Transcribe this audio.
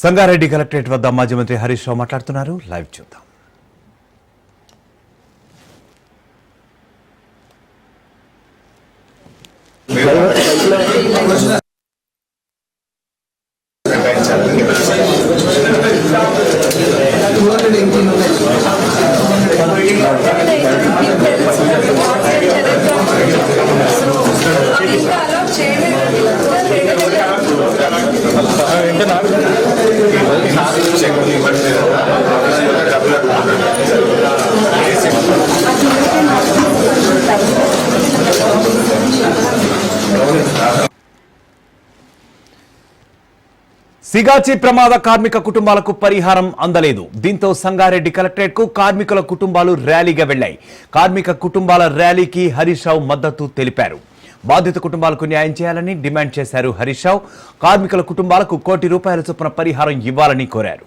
Sangareddy collectorate వద్ద మాజీ మంత్రి హరీష్ రావు మాట్లాడుతున్నారు. లైవ్ చూద్దాం. సిగాచి ప్రమాద కార్మిక కుటుంబాలకు పరిహారం అందలేదు. దీంతో సంగారెడ్డి కలెక్టరేట్ కు కార్మికుల కుటుంబాలు ర్యాలీగా వెళ్లాయి. కార్మిక కుటుంబాల ర్యాలీకి హరీష్ రావు మద్దతు తెలిపారు. బాధిత కుటుంబాలకు న్యాయం చేయాలని డిమాండ్ చేశారు హరీష్ రావు. కార్మికుల కుటుంబాలకు ₹1 కోటి చొప్పున పరిహారం ఇవ్వాలని కోరారు.